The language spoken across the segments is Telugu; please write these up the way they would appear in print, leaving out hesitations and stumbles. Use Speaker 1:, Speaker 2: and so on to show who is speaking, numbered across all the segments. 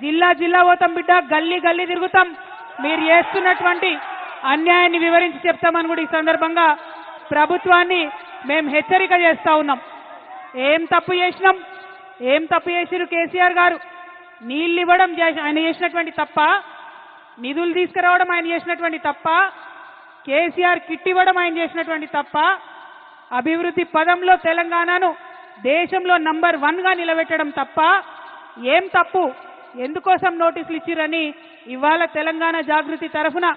Speaker 1: జిల్లా జిల్లా పోతాం బిడ్డ, గల్లీ గల్లీ తిరుగుతాం, మీరు చేస్తున్నటువంటి అన్యాయాన్ని వివరించి చెప్తామని కూడా ఈ సందర్భంగా ప్రభుత్వాన్ని మేము హెచ్చరిక చేస్తా ఉన్నాం. ఏం తప్పు చేసినాం? ఏం తప్పు చేసిరు కేసీఆర్ గారు? నీళ్ళు ఇవ్వడం ఆయన చేసినటువంటి తప్ప, నిధులు తీసుకురావడం ఆయన చేసినటువంటి తప్ప, కేసీఆర్ కిట్ ఇవ్వడం ఆయన చేసినటువంటి తప్ప, అభివృద్ధి పదంలో తెలంగాణను దేశంలో నంబర్ 1గా నిలబెట్టడం తప్ప ఏం తప్పు? ఎందుకోసం నోటీసులు ఇచ్చిరని ఇవాళ తెలంగాణ జాగృతి తరఫున,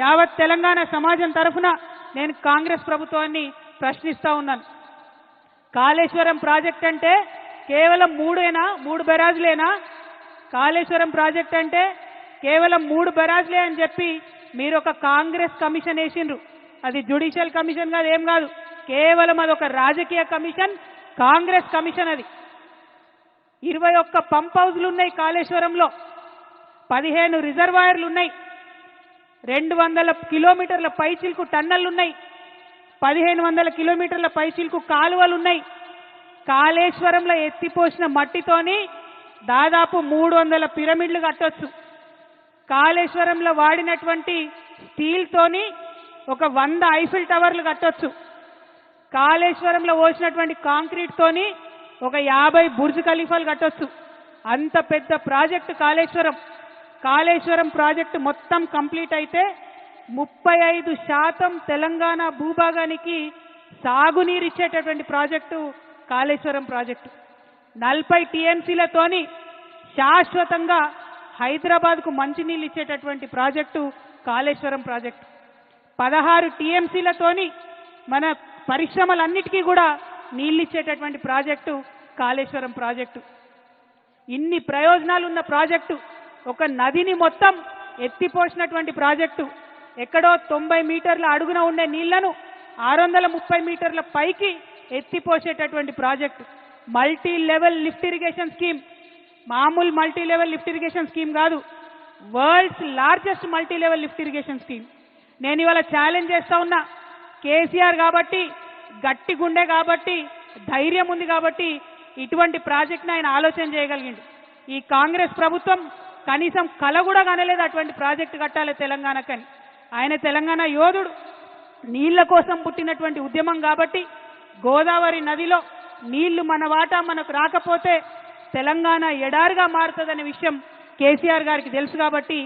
Speaker 1: యావత్ తెలంగాణ సమాజం తరఫున నేను కాంగ్రెస్ ప్రభుత్వాన్ని ప్రశ్నిస్తా ఉన్నాను. కాళేశ్వరం ప్రాజెక్ట్ అంటే కేవలం 3 బెరాజులేనా? కాళేశ్వరం ప్రాజెక్ట్ అంటే కేవలం 3 బెరాజులే అని చెప్పి మీరు ఒక కాంగ్రెస్ కమిషన్ వేసిండ్రు. అది జ్యుడిషియల్ కమిషన్ కాదు, ఏం కాదు, కేవలం అదొక రాజకీయ కమిషన్, కాంగ్రెస్ కమిషన్. అది 21 పంప్ హౌజ్లు ఉన్నాయి కాళేశ్వరంలో, 15 రిజర్వాయర్లు ఉన్నాయి, 200 కిలోమీటర్ల పైచిల్కు టన్నెల్లు ఉన్నాయి, 1500 కిలోమీటర్ల పైచిల్కు కాలువలు ఉన్నాయి. కాళేశ్వరంలో ఎత్తిపోసిన మట్టితోని దాదాపు 300 పిరమిడ్లు కట్టొచ్చు. కాళేశ్వరంలో వాడినటువంటి స్టీల్తోని ఒక 100 ఐఫిల్ టవర్లు కట్టొచ్చు. కాళేశ్వరంలో పోసినటువంటి కాంక్రీట్ తోని ఒక 50 బుర్జ్ ఖలీఫాలు కట్టొచ్చు. అంత పెద్ద ప్రాజెక్టు కాళేశ్వరం. కాళేశ్వరం ప్రాజెక్టు మొత్తం కంప్లీట్ అయితే 35% తెలంగాణ భూభాగానికి సాగునీరు ఇచ్చేటటువంటి ప్రాజెక్టు కాళేశ్వరం ప్రాజెక్టు. 40 టీఎంసీలతోని శాశ్వతంగా హైదరాబాద్కు మంచినీళ్ళు ఇచ్చేటటువంటి ప్రాజెక్టు కాళేశ్వరం ప్రాజెక్టు. 16 టీఎంసీలతోని మన పరిశ్రమలన్నిటికీ కూడా నీళ్ళు ఇచ్చేటటువంటి ప్రాజెక్టు కాళేశ్వరం ప్రాజెక్టు. ఇన్ని ప్రయోజనాలు ఉన్న ప్రాజెక్టు, ఒక నదిని మొత్తం ఎత్తిపోసినటువంటి ప్రాజెక్టు, ఎక్కడో 90 మీటర్ల అడుగున ఉండే నీళ్లను 630 మీటర్ల పైకి ఎత్తిపోసేటటువంటి project. Multi level lift irrigation scheme, మామూలు multi level lift irrigation scheme కాదు, world's largest multi level lift irrigation scheme. నేను ఇవాళ ఛాలెంజ్ చేస్తా ఉన్నా, కేసీఆర్ కాబట్టి, గట్టి గుండె కాబట్టి, ధైర్యం ఉంది కాబట్టి ఇటువంటి ప్రాజెక్ట్ని ఆయన ఆలోచన చేయగలిగిండు. ఈ కాంగ్రెస్ ప్రభుత్వం కనీసం కల కూడా కనలేదు అటువంటి ప్రాజెక్టు కట్టాలి తెలంగాణకని. ఆయన తెలంగాణ యోధుడు, నీళ్ల కోసం పుట్టినటువంటి ఉద్యమం కాబట్టి గోదావరి నదిలో నీళ్లు మన వాటా మనకు రాకపోతే తెలంగాణ ఎడారిగా మారుతుందనే విషయం కేసీఆర్ గారికి తెలుసు కాబట్టి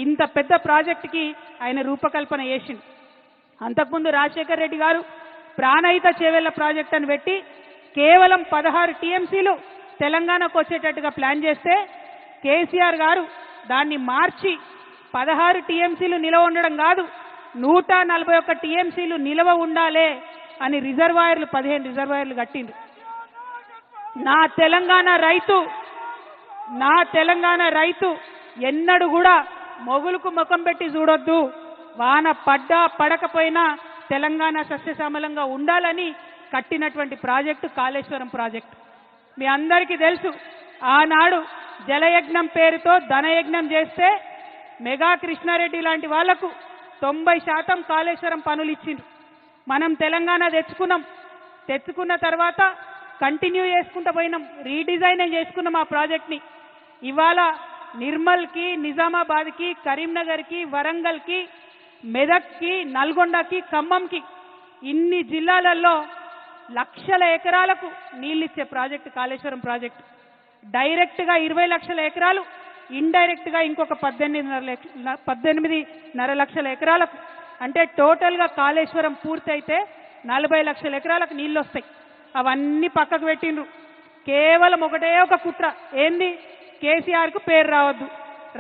Speaker 1: ఇంత పెద్ద ప్రాజెక్టుకి ఆయన రూపకల్పన చేసిండు. అంతకుముందు రాజశేఖర్ రెడ్డి గారు ప్రాణహిత చేవెళ్ల ప్రాజెక్ట్ అని పెట్టి కేవలం 16 టీఎంసీలు తెలంగాణకు వచ్చేటట్టుగా ప్లాన్ చేస్తే కేసీఆర్ గారు దాన్ని మార్చి 16 టీఎంసీలు నిలవ ఉండడం కాదు, 141 టీఎంసీలు నిలవ ఉండాలే అని రిజర్వాయర్లు 15 రిజర్వాయర్లు కట్టిండ్రు. నా తెలంగాణ రైతు ఎన్నడూ కూడా మొగులకు ముఖం పెట్టి చూడొద్దు, వాన పడ్డా పడకపోయినా తెలంగాణ సస్యశ్యామలంగా ఉండాలని కట్టినటువంటి ప్రాజెక్టు కాళేశ్వరం ప్రాజెక్టు. మీ అందరికీ తెలుసు, ఆనాడు జలయజ్ఞం పేరుతో ధనయజ్ఞం చేస్తే మెగా కృష్ణారెడ్డి లాంటి వాళ్లకు 90% కాళేశ్వరం పనులు ఇచ్చిండ్రు. మనం తెలంగాణ తెచ్చుకున్న తర్వాత కంటిన్యూ చేసుకుంటూ పోయినాం, రీడిజైన్ చేసుకున్నాం ఆ ప్రాజెక్ట్ని. ఇవాళ నిర్మల్కి, నిజామాబాద్కి, కరీంనగర్కి, వరంగల్కి, మెదక్కి, నల్గొండకి, ఖమ్మంకి, ఇన్ని జిల్లాలలో లక్షల ఎకరాలకు నీళ్ళిచ్చే ప్రాజెక్టు కాళేశ్వరం ప్రాజెక్టు. డైరెక్ట్గా 20 లక్షల ఎకరాలు, ఇండైరెక్ట్గా ఇంకొక 18.5 లక్షల ఎకరాలకు, అంటే టోటల్గా కాళేశ్వరం పూర్తయితే 40 లక్షల ఎకరాలకు నీళ్ళు వస్తాయి. అవన్నీ పక్కకు పెట్టిండ్రు. కేవలం ఒకటే ఒక కుట్ర, ఏంది? కేసీఆర్కు పేరు రావద్దు.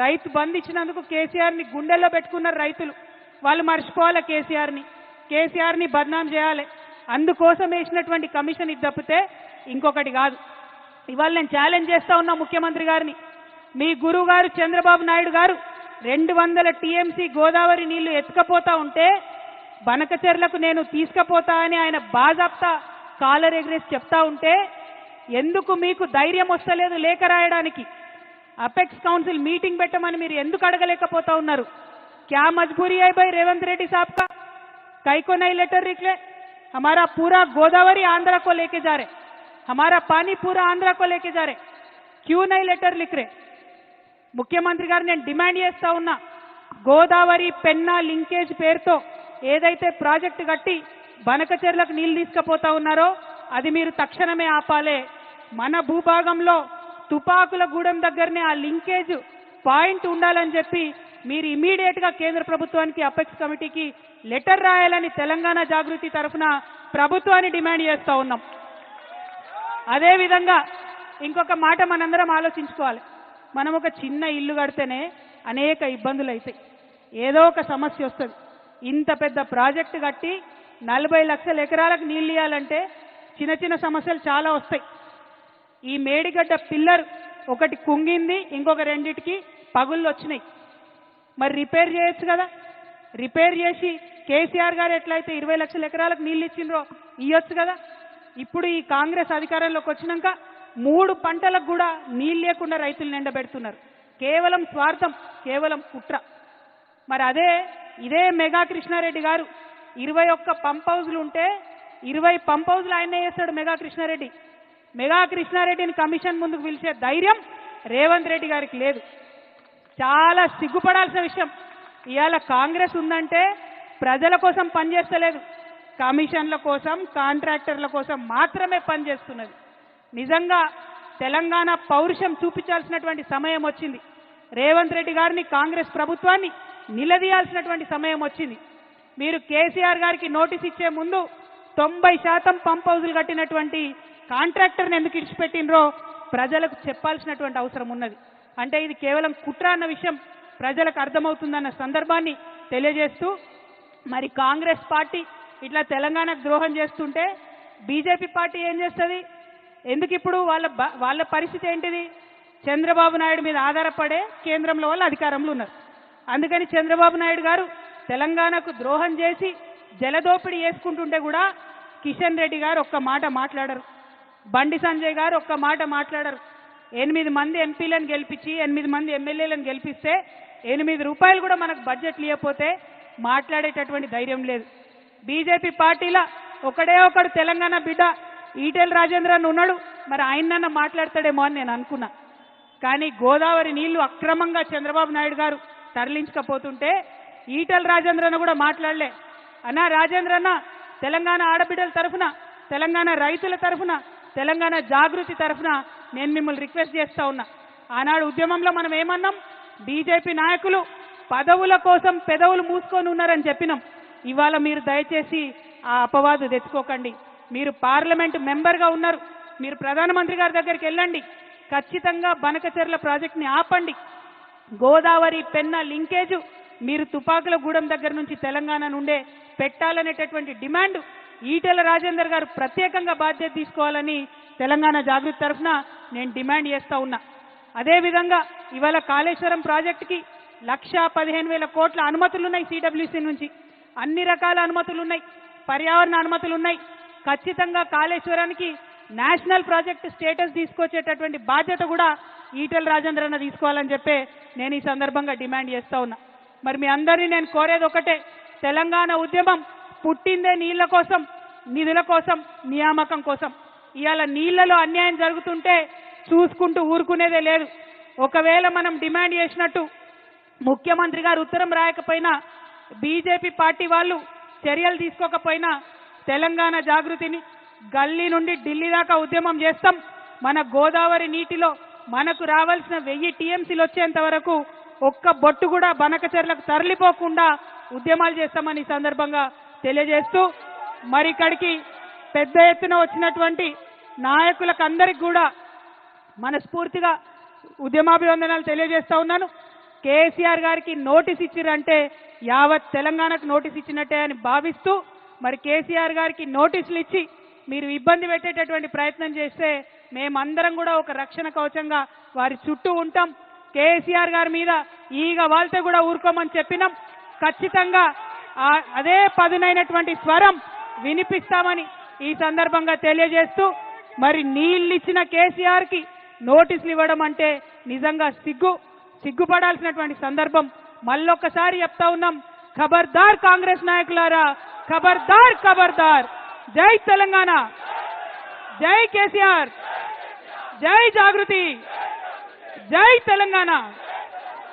Speaker 1: రైతు బంధు ఇచ్చినందుకు కేసీఆర్ని గుండెల్లో పెట్టుకున్నారు రైతులు. వాళ్ళు మర్చిపోవాలి కేసీఆర్ని బద్నాం చేయాలి. అందుకోసం వేసినటువంటి కమిషన్ ఇది తప్పితే ఇంకొకటి కాదు. ఇవాళ నేను ఛాలెంజ్ చేస్తా ఉన్నా ముఖ్యమంత్రి గారిని, మీ గురువు గారు చంద్రబాబు నాయుడు గారు 200 టీఎంసీ గోదావరి నీళ్లు ఎత్తుకపోతా ఉంటే బనకచెర్లకు నేను తీసుకుపోతా అని ఆయన బాజాప్తా కాలర్ ఎగ్రేసి చెప్తా ఉంటే ఎందుకు మీకు ధైర్యం వస్తలేదు లేఖ రాయడానికి? అపెక్స్ కౌన్సిల్ మీటింగ్ పెట్టమని మీరు ఎందుకు అడగలేకపోతా ఉన్నారు? क्या मजबूरी है भाई रेवंत रेड्डी साहब का? कई को नहीं लेटर लिखे? हमारा पूरा गोदावरी आंध्रा को लेके जा रहे, हमारा पानी पूरा आंध्रा को लेके जा रहे, क्यों नहीं लेटर लिख रहे? ముఖ్యమంత్రి గారు నేను డిమాండ్ చేస్తా ఉన్నా, గోదావరి పెన్నా లింకేజ్ పేరుతో ఏదైతే ప్రాజెక్టు కట్టి బనకచెర్లకు నీళ్లు తీసుకుపోతా ఉన్నారో అది మీరు తక్షణమే ఆపాలే. మన భూభాగంలో తుపాకులగూడెం దగ్గరనే ఆ లింకేజ్ పాయింట్ ఉండాలని చెప్పి మీరు ఇమీడియట్ గా కేంద్ర ప్రభుత్వానికి అపెక్స్ కమిటీకి లెటర్ రాయాలని తెలంగాణ జాగృతి తరఫున ప్రభుత్వాన్ని డిమాండ్ చేస్తా ఉన్నాం. అదేవిధంగా ఇంకొక మాట మనందరం ఆలోచించుకోవాలి. మనం ఒక చిన్న ఇల్లు కడితేనే అనేక ఇబ్బందులు అవుతాయి, ఏదో ఒక సమస్య వస్తుంది. ఇంత పెద్ద ప్రాజెక్టు కట్టి 40 లక్షల ఎకరాలకు నీళ్ళు ఇవ్వాలంటే చిన్న చిన్న సమస్యలు చాలా వస్తాయి. ఈ మేడిగడ్డ పిల్లర్ ఒకటి కుంగింది, ఇంకొక రెండిటికి పగుళ్ళు వచ్చినాయి. మరి రిపేర్ చేయొచ్చు కదా, రిపేర్ చేసి కేసీఆర్ గారు ఎట్లయితే 20 లక్షల ఎకరాలకు నీళ్ళు ఇచ్చిండ్రో ఇవ్వచ్చు కదా. ఇప్పుడు ఈ కాంగ్రెస్ అధికారంలోకి వచ్చినాక 3 పంటలకు కూడా నీళ్ళు లేకుండా రైతులు నిండబెడుతున్నారు. కేవలం స్వార్థం, కేవలం కుట్ర. మరి ఇదే మెగా కృష్ణారెడ్డి గారు 21 పంప్ హౌజ్లు ఉంటే 20 పంప్ హౌజ్లు ఆయనే చేస్తాడు మెగా కృష్ణారెడ్డి. మెగా కృష్ణారెడ్డిని కమిషన్ ముందుకు పిలిచే ధైర్యం రేవంత్ రెడ్డి గారికి లేదు. చాలా సిగ్గుపడాల్సిన విషయం. ఇవాళ కాంగ్రెస్ ఉందంటే ప్రజల కోసం పనిచేస్తలేదు, కమిషన్ల కోసం కాంట్రాక్టర్ల కోసం మాత్రమే పనిచేస్తున్నది. నిజంగా తెలంగాణ పౌరుషం చూపించాల్సినటువంటి సమయం వచ్చింది. రేవంత్ రెడ్డి గారిని కాంగ్రెస్ ప్రభుత్వాన్ని నిలదీయాల్సినటువంటి సమయం వచ్చింది. మీరు కేసీఆర్ గారికి నోటీస్ ఇచ్చే ముందు 90% పంప్ హౌజులు కట్టినటువంటి కాంట్రాక్టర్ని ఎందుకు ఇడిచిపెట్టినరో ప్రజలకు చెప్పాల్సినటువంటి అవసరం ఉన్నది. అంటే ఇది కేవలం కుట్ర అన్న విషయం ప్రజలకు అర్థమవుతుందన్న సందర్భాన్ని తెలియజేస్తూ, మరి కాంగ్రెస్ పార్టీ ఇట్లా తెలంగాణకు ద్రోహం చేస్తుంటే బీజేపీ పార్టీ ఏం చేస్తుంది? ఎందుకు ఇప్పుడు వాళ్ళ పరిస్థితి ఏంటిది? చంద్రబాబు నాయుడు మీద ఆధారపడే కేంద్రంలో వాళ్ళు అధికారంలో ఉన్నారు. అందుకని చంద్రబాబు నాయుడు గారు తెలంగాణకు ద్రోహం చేసి జలదోపిడీ చేసుకుంటుంటే కూడా కిషన్ రెడ్డి గారు ఒక్క మాట మాట్లాడరు, బండి సంజయ్ గారు ఒక్క మాట మాట్లాడరు. 8 మంది ఎంపీలను గెలిపించి 8 మంది ఎమ్మెల్యేలను గెలిపిస్తే 8 రూపాయలు కూడా మనకు బడ్జెట్లు ఇవ్వకపోతే మాట్లాడేటటువంటి ధైర్యం లేదు. బీజేపీ పార్టీలో ఒకడు తెలంగాణ బిడ్డ ఈటెల రాజేంద్రన్ ఉన్నాడు, మరి ఆయనన్నా మాట్లాడతాడేమో అని నేను అనుకున్నా. కానీ గోదావరి నీళ్లు అక్రమంగా చంద్రబాబు నాయుడు గారు తరలించకపోతుంటే ఈటెల రాజేంద్రన్న కూడా మాట్లాడలే. అన్నా రాజేంద్రన్న, తెలంగాణ ఆడబిడ్డల తరఫున, తెలంగాణ రైతుల తరఫున, తెలంగాణ జాగృతి తరఫున నేను మిమ్మల్ని రిక్వెస్ట్ చేస్తా ఉన్నా. ఆనాడు ఉద్యమంలో మనం ఏమన్నాం? బీజేపీ నాయకులు పదవుల కోసం పెదవులు మూసుకొని ఉన్నారని చెప్పినాం. ఇవాళ మీరు దయచేసి ఆ అపవాదు తెచ్చుకోకండి. మీరు పార్లమెంటు మెంబర్గా ఉన్నారు, మీరు ప్రధానమంత్రి గారి దగ్గరికి వెళ్ళండి, ఖచ్చితంగా బనకచెర్ల ప్రాజెక్ట్ని ఆపండి. గోదావరి పెన్నా లింకేజ్ మీరు తుపాకులగూడెం దగ్గర నుంచి తెలంగాణ నుండే పెట్టాలనేటటువంటి డిమాండ్ ఈటెల రాజేందర్ గారు ప్రత్యేకంగా బాధ్యత తీసుకోవాలని తెలంగాణ జాగృతి తరఫున నేను డిమాండ్ చేస్తా ఉన్నా. అదేవిధంగా ఇవాళ కాళేశ్వరం ప్రాజెక్టుకి 1,15,000 కోట్ల అనుమతులు ఉన్నాయి. సిడబ్ల్యూసీ నుంచి అన్ని రకాల అనుమతులు ఉన్నాయి, పర్యావరణ అనుమతులు ఉన్నాయి. ఖచ్చితంగా కాళేశ్వరానికి నేషనల్ ప్రాజెక్ట్ స్టేటస్ తీసుకొచ్చేటటువంటి బాధ్యత కూడా ఈటెల రాజేందర్ అన్న తీసుకోవాలని చెప్పే నేను ఈ సందర్భంగా డిమాండ్ చేస్తా ఉన్నా. మరి మీ అందరినీ నేను కోరేది ఒకటే, తెలంగాణ ఉద్యమం పుట్టిందే నీళ్ల కోసం, నిధుల కోసం, నియామకం కోసం. ఇవాళ నీళ్లలో అన్యాయం జరుగుతుంటే చూసుకుంటూ ఊరుకునేదే లేదు. ఒకవేళ మనం డిమాండ్ చేసినట్టు ముఖ్యమంత్రి గారు ఉత్తరం రాయకపోయినా, బీజేపీ పార్టీ వాళ్ళు చర్యలు తీసుకోకపోయినా తెలంగాణ జాగృతిని గల్లీ నుండి ఢిల్లీ దాకా ఉద్యమం చేస్తాం. మన గోదావరి నీటిలో మనకు రావాల్సిన 1000 టీఎంసీలు వచ్చేంత వరకు ఒక్క బొట్టు కూడా బనకచెర్లకు తరలిపోకుండా ఉద్యమాలు చేస్తామని ఈ సందర్భంగా తెలియజేస్తూ, మరి ఇక్కడికి పెద్ద ఎత్తున వచ్చినటువంటి నాయకులకు అందరికి కూడా మనస్ఫూర్తిగా ఉద్యమాభివందనాలు తెలియజేస్తా ఉన్నాను. కేసీఆర్ గారికి నోటీస్ ఇచ్చిరంటే యావత్ తెలంగాణకు నోటీస్ ఇచ్చినట్టే అని భావిస్తూ, మరి కేసీఆర్ గారికి నోటీసులు ఇచ్చి మీరు ఇబ్బంది పెట్టేటటువంటి ప్రయత్నం చేస్తే మేమందరం కూడా ఒక రక్షణ కవచంగా వారి చుట్టూ ఉంటాం. కేసీఆర్ గారి మీద ఈగ వాళ్తే కూడా ఊరుకోమని చెప్పినాం. ఖచ్చితంగా అదే పదునైనటువంటి స్వరం వినిపిస్తామని ఈ సందర్భంగా తెలియజేస్తూ, మరి నీళ్ళిచ్చిన కేసీఆర్కి నోటీసులు ఇవ్వడం అంటే నిజంగా సిగ్గుపడాల్సినటువంటి సందర్భం. మళ్ళొక్కసారి చెప్తా ఉన్నాం, ఖబర్దార్ కాంగ్రెస్ నాయకులారా, ఖబర్దార్ ఖబర్దార్. జై తెలంగాణ, జై కేసీఆర్, జై జాగృతి, జై తెలంగాణ.